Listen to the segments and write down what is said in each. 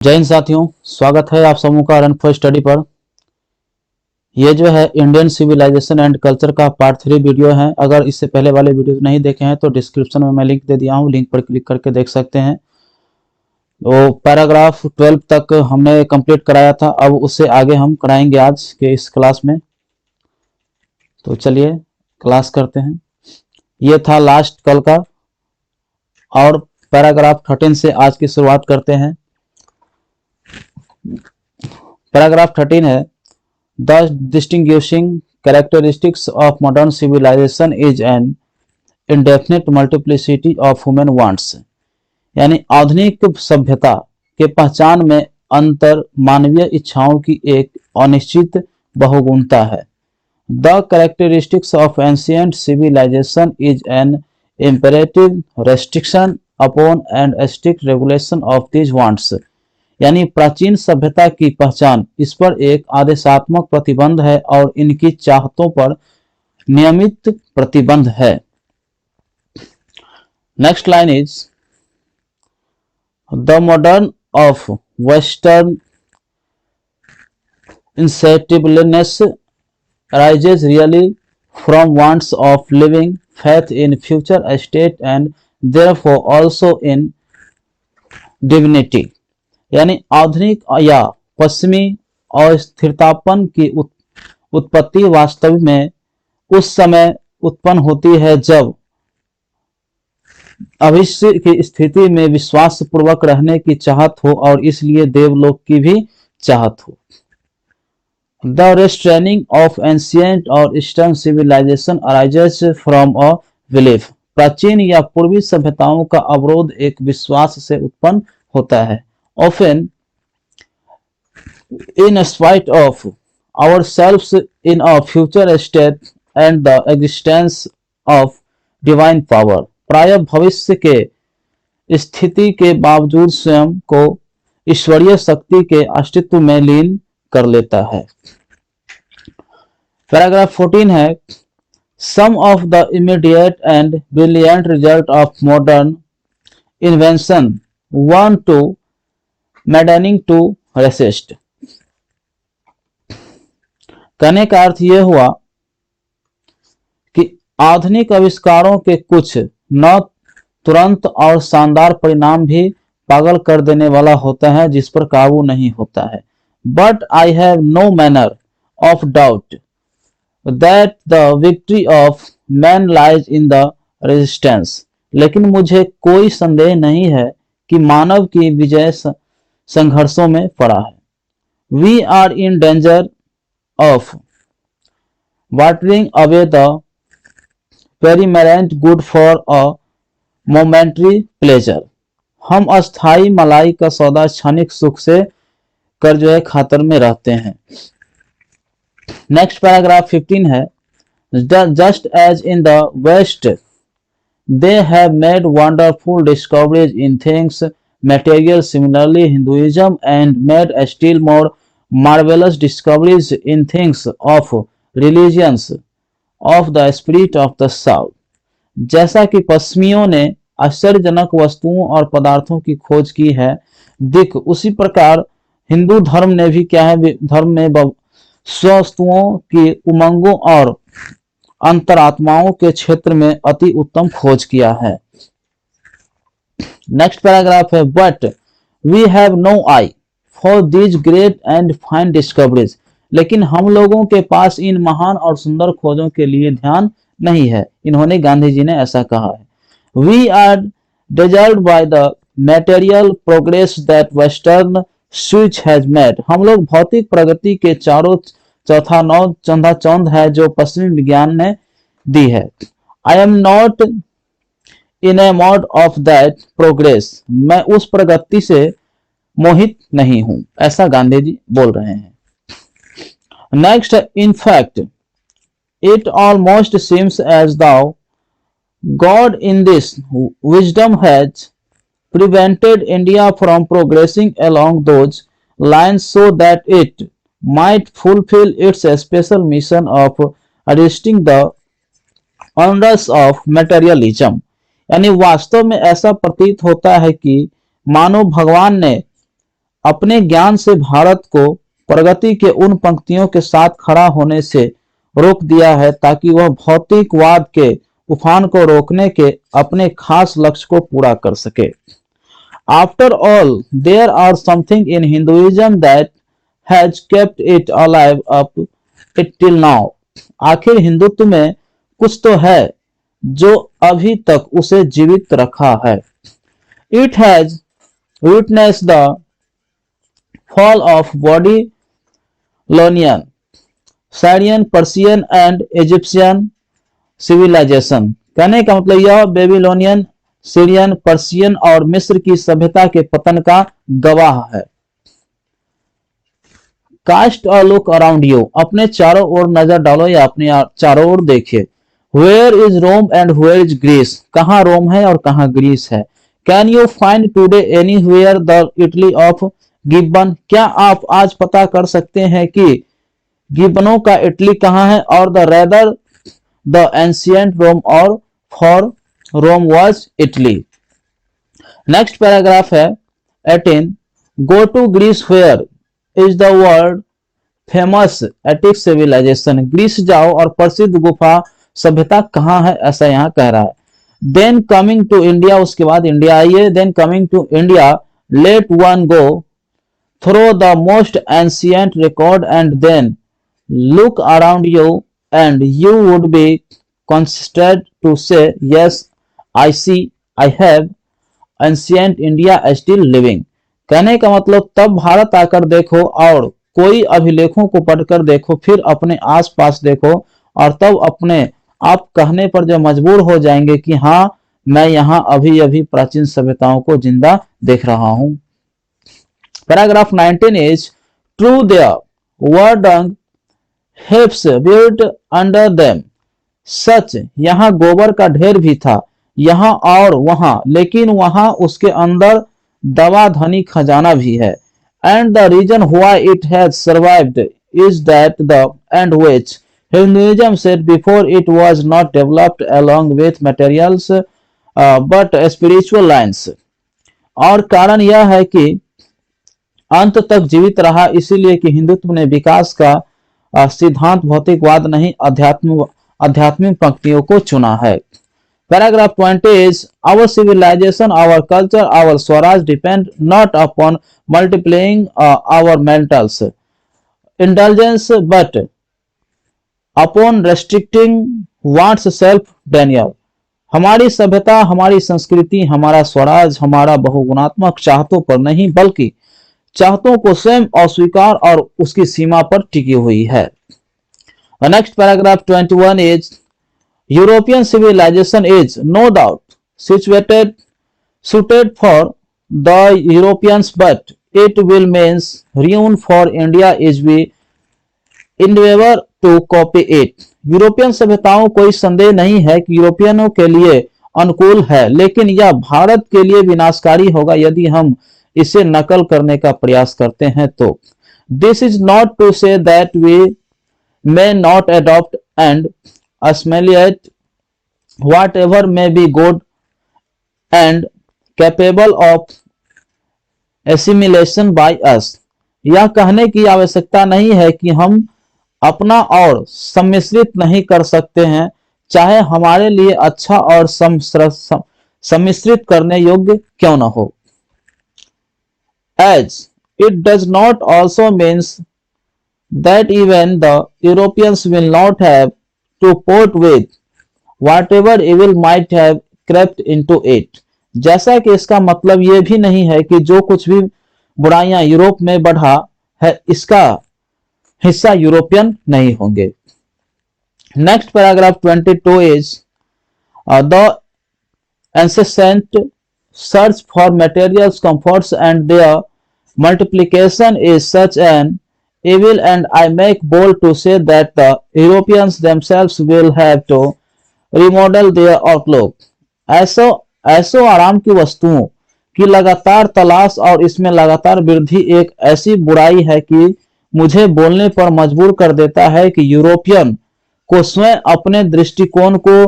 जय हिंद साथियों, स्वागत है आप समूह का रन फॉर स्टडी पर। ये जो है इंडियन सिविलाइजेशन एंड कल्चर का पार्ट 3 वीडियो है। अगर इससे पहले वाले वीडियो नहीं देखे हैं तो डिस्क्रिप्शन में मैं लिंक दे दिया हूँ, लिंक पर क्लिक करके देख सकते हैं। तो पैराग्राफ 12 तक हमने कंप्लीट कराया था, अब उससे आगे हम कराएंगे आज के इस क्लास में। तो चलिए क्लास करते हैं। ये था लास्ट कल का, और पैराग्राफ 13 से आज की शुरुआत करते हैं। पैराग्राफ 13 है, The distinguishing characteristics of modern civilization is an indefinite multiplicity of human wants। यानी आधुनिक सभ्यता के पहचान में अंतर मानवीय इच्छाओं की एक अनिश्चित बहुगुणता है। The characteristics of ancient civilization is an imperative restriction upon and a strict regulation of these wants। यानी प्राचीन सभ्यता की पहचान इस पर एक आदेशात्मक प्रतिबंध है और इनकी चाहतों पर नियमित प्रतिबंध है। Next line is the modern of western insatiableness arises really from wants of living, faith in future state and therefore also in divinity। यानी आधुनिक या पश्चिमी अस्थिरतापन की उत्पत्ति वास्तव में उस समय उत्पन्न होती है जब भविष्य की स्थिति में विश्वास पूर्वक रहने की चाहत हो और इसलिए देवलोक की भी चाहत हो। द रेस्ट्रेनिंग ऑफ एंशिएंट और eastern civilization arises from a belief. प्राचीन या पूर्वी सभ्यताओं का अवरोध एक विश्वास से उत्पन्न होता है। Often, in spite of ourselves in a future state and the existence of divine power। प्राय भविष्य के स्थिति के बावजूद स्वयं को ईश्वरीय शक्ति के अस्तित्व में लीन कर लेता है। पैराग्राफ 14 है, Some of the immediate and brilliant result of modern invention want to maddening to resist. कहने का अर्थ यह हुआ कि आधुनिक आविष्कारों के कुछ न तुरंत और शानदार परिणाम भी पागल कर देने वाला होता है जिस पर काबू नहीं होता है। But I have no manner of doubt that the victory of man lies in the resistance. लेकिन मुझे कोई संदेह नहीं है कि मानव की विजय संघर्षों में पड़ा है। We are in danger of watering away the permanent good for a momentary pleasure. हम अस्थाई मलाई का सौदा क्षणिक सुख से कर जो है खातर में रहते हैं। नेक्स्ट पैराग्राफ 15 है, just as in the west they have made wonderful discoveries in things material, similarly Hinduism and made still more marvelous discoveries in things of religions of the spirit of the south। जैसा कि पश्चिमियों ने आश्चर्यजनक वस्तुओं और पदार्थों की खोज की है, दिख उसी प्रकार हिंदू धर्म ने भी क्या है, धर्म में वस्तुओं की उमंगों और अंतरात्माओं के क्षेत्र में अति उत्तम खोज किया है। नेक्स्ट पैराग्राफ है, but we have no eye for these great and fine discoveries. लेकिन हम लोगों के पास इन महान और सुंदर खोजों के लिए ध्यान नहीं है। इन्होंने, गांधी जी ने ऐसा कहा है। We are dazzled by the material progress that western switch has made. हम लोग भौतिक प्रगति के चारों चौथा नौ चंदा चौंध है जो पश्चिमी विज्ञान ने दी है। I am not in A mode of that progress. मैं उस प्रगति से मोहित नहीं हूं, ऐसा गांधी जी बोल रहे हैं। Next, in fact it almost seems as though God in this wisdom has prevented India from progressing along those lines so that it might fulfil its special mission of arresting the onrush of materialism. यानी वास्तव में ऐसा प्रतीत होता है कि मानो भगवान ने अपने ज्ञान से भारत को प्रगति के उन पंक्तियों के साथ खड़ा होने से रोक दिया है ताकि वह भौतिकवाद के उफान को रोकने के अपने खास लक्ष्य को पूरा कर सके। After all, there are something in Hinduism that has kept it alive up till now. आखिर हिंदुत्व में कुछ तो है जो अभी तक उसे जीवित रखा है। It has witnessed the fall of Babylonian, Syrian, Persian and Egyptian civilization। कहने का मतलब यह बेबीलोनियन, सीरियन, पर्शियन और मिस्र की सभ्यता के पतन का गवाह है। Cast a look around you, अपने चारों ओर नजर डालो या अपने चारों ओर देखिए। Where is Rome and where is Greece, कहाँ रोम है और कहाँ ग्रीस है। Can you find today anywhere the Italy of Gibbon, क्या आप आज पता कर सकते हैं कि गिब्बनों का इटली कहाँ है। और the rather the ancient Rome और for Rome was Italy. Next paragraph है 18, go to Greece where is the world famous Attic civilization, Greece जाओ और प्रसिद्ध गुफा सभ्यता कहाँ है, ऐसा यहाँ कह रहा है। देन कमिंग टू इंडिया, उसके बाद इंडिया आइए। Then coming to India let one go through the most ancient record and then look around you and you would be considered to say yes I see I have ancient India still living। कहने का मतलब तब भारत आकर देखो और कोई अभिलेखों को पढ़कर देखो, फिर अपने आसपास देखो और तब अपने आप कहने पर जो मजबूर हो जाएंगे कि हाँ मैं यहाँ अभी अभी प्राचीन सभ्यताओं को जिंदा देख रहा हूँ। Paragraph 19 is true there were dung heaps built under them, सच यहाँ गोबर का ढेर भी था यहाँ और वहां, लेकिन वहां उसके अंदर दवा धनी खजाना भी है। And the reason why it has survived is that the and which Hinduism said before it was not developed along with materials but spiritual lines। और कारण यह है कि अंत तक जीवित रहा इसीलिए कि हिंदुत्व ने विकास का सिद्धांत भौतिकवाद नहीं आध्यात्मिक पंक्तियों को चुना है। Paragraph 20 is our civilisation our culture our Swaraj depend not upon multiplying our mentals intelligence but upon restricting wants self denial. हमारी सभ्यता, हमारी संस्कृति, हमारा स्वराज, हमारा बहुगुणात्मक चाहतों पर नहीं बल्कि चाहतों को स्वयं अस्वीकार और उसकी सीमा पर टिकी हुई है। Next paragraph 21 is European civilization is no doubt suited for the Europeans, but it will means ruin for India is we endeavor to copy it। European सभ्यताओं कोई संदेह नहीं है कि यूरोपियनों के लिए अनुकूल है, लेकिन यह भारत के लिए विनाशकारी होगा यदि हम इसे नकल करने का प्रयास करते हैं तो। This is not to say that we may not adopt and assimilate whatever may be good and capable of assimilation by us। यह कहने की आवश्यकता नहीं है कि हम अपना और सम्मिश्रित नहीं कर सकते हैं, चाहे हमारे लिए अच्छा और सम्मिश्रित करने योग्य क्यों न हो। As it does not also means that even the Europeans will not have to part with whatever evil might have crept into it। जैसा कि इसका मतलब यह भी नहीं है कि जो कुछ भी बुराइयां यूरोप में बढ़ा है इसका हिस्सा यूरोपियन नहीं होंगे। Next paragraph 22 is the incessant search for materials comforts and their multiplication is such an evil, and I make bold to say that the Europeans themselves will have to remodel their outlook। ऐसो आराम की वस्तुओं की लगातार तलाश और इसमें लगातार वृद्धि एक ऐसी बुराई है कि मुझे बोलने पर मजबूर कर देता है कि यूरोपियन को स्वयं अपने दृष्टिकोण को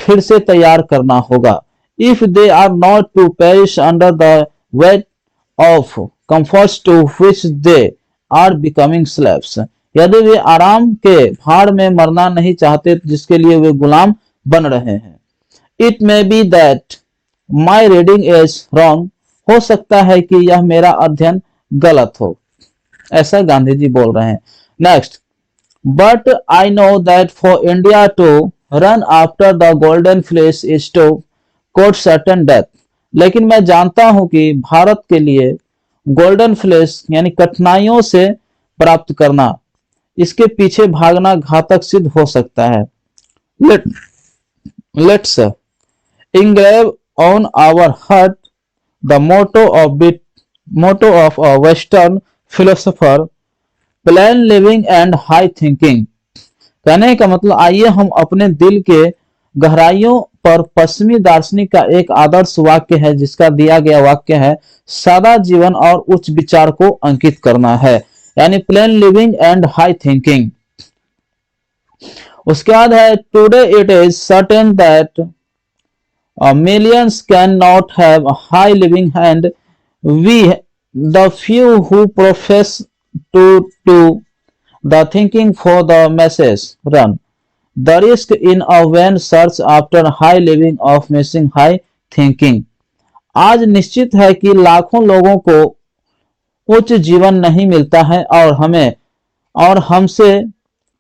फिर से तैयार करना होगा। If they are not to perish under the weight of comforts to which they are becoming slaves. यदि वे आराम के भार में मरना नहीं चाहते जिसके लिए वे गुलाम बन रहे हैं. It may be that my reading is wrong. हो सकता है कि यह मेरा अध्ययन गलत हो. ऐसा गांधी जी बोल रहे हैं. Next, but I know that for India to run after the golden fleece is to court certain death. लेकिन मैं जानता हूं कि भारत के लिए गोल्डन फ्लेश यानी कठिनाइयों से प्राप्त करना, इसके पीछे भागना घातक सिद्ध हो सकता है. Let's engrave on our heart the motto of a Western philosopher, plain living and high thinking. कहने का मतलब आइए हम अपने दिल के गहराइयों पर पश्चिमी दार्शनिक का एक आदर्श वाक्य है जिसका दिया गया वाक्य है सादा जीवन और उच्च विचार को अंकित करना है, यानी plane living and high thinking. उसके बाद है today it is certain that millions cannot have a high living and we the few who profess to do the thinking for the masses run the risk in a vain search after high living of missing high thinking. आज निश्चित है कि लाखों लोगों को उच्च जीवन नहीं मिलता है और हमसे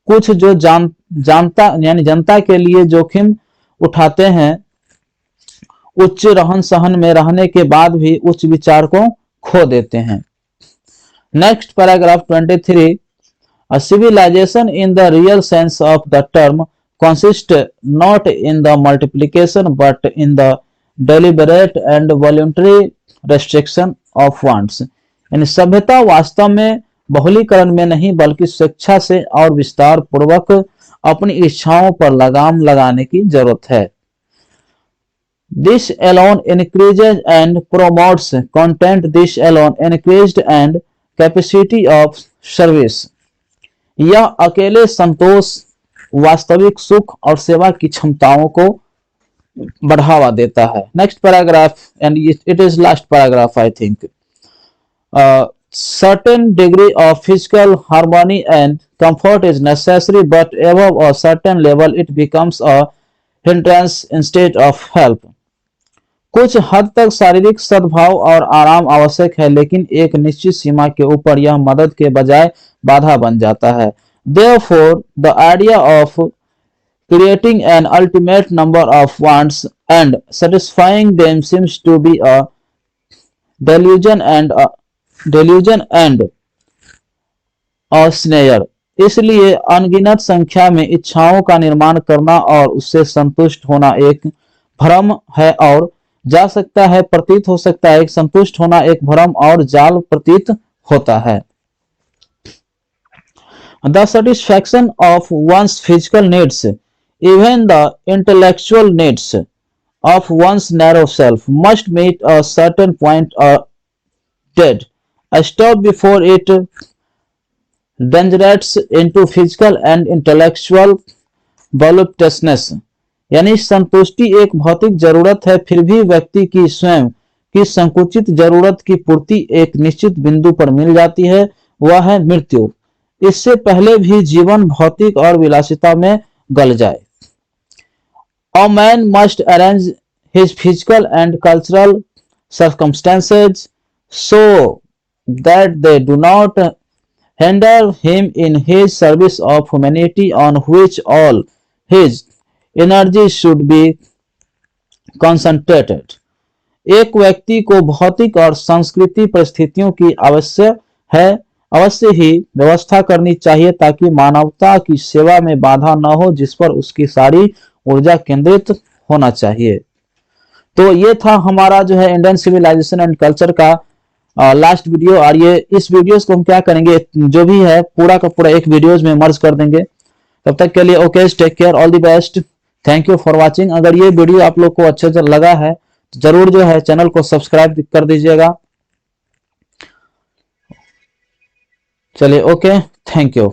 कुछ जो जानता यानी जनता के लिए जोखिम उठाते हैं उच्च रहन सहन में रहने के बाद भी उच्च विचार को खो देते हैं. Next paragraph 23. A civilization in the real sense of the term consists not in the multiplication but in the deliberate and voluntary restriction of wants. यानी सभ्यता वास्तव में बहुलीकरण में नहीं बल्कि स्वेच्छा से और विस्तार पूर्वक अपनी इच्छाओं पर लगाम लगाने की जरूरत है. This alone increases and promotes content. This alone increased and capacity of service. यह अकेले संतोष, वास्तविक सुख और सेवा की क्षमताओं को बढ़ावा देता है. Next paragraph and it is last paragraph I think. Certain degree of physical harmony and comfort is necessary, but above a certain level it becomes a hindrance instead of help. कुछ हद तक शारीरिक सद्भाव और आराम आवश्यक है, लेकिन एक निश्चित सीमा के ऊपर यह मदद के बजाय बाधा बन जाता है. Therefore, the idea of creating an ultimate number of wants and satisfying them seems to be a delusion and a snare. इसलिए अनगिनत संख्या में इच्छाओं का निर्माण करना और उससे संतुष्ट होना एक भ्रम है और जा सकता है प्रतीत हो सकता है. संतुष्ट होना एक भ्रम और जाल प्रतीत होता है. The satisfaction of one's physical needs, even the intellectual needs of one's narrow self, must meet a certain point or dead. A stop before it degenerates into physical and intellectual voluptuousness. यानी संतुष्टि एक भौतिक जरूरत है, फिर भी व्यक्ति की स्वयं की संकुचित जरूरत की पूर्ति एक निश्चित बिंदु पर मिल जाती है, वह है मृत्यु. इससे पहले भी जीवन भौतिक और विलासिता में गल जाए. A man must arrange his physical and cultural circumstances so that they do not hinder him in his service of humanity on which all his energy should be concentrated. एक व्यक्ति को भौतिक और सांस्कृतिक परिस्थितियों की अवश्य ही व्यवस्था करनी चाहिए ताकि मानवता की सेवा में बाधा न हो जिस पर उसकी सारी ऊर्जा केंद्रित होना चाहिए. तो ये था हमारा जो है इंडियन सिविलाइजेशन एंड कल्चर का लास्ट वीडियो. और ये इस वीडियोस को हम क्या करेंगे, जो भी है पूरा का पूरा एक वीडियोस में मर्ज कर देंगे. तब तक के लिए okay, take care, all the best, thank you for watching. अगर ये वीडियो आप लोग को अच्छा लगा है तो जरूर जो है चैनल को सब्सक्राइब कर दीजिएगा. चलिए ओके, थैंक यू.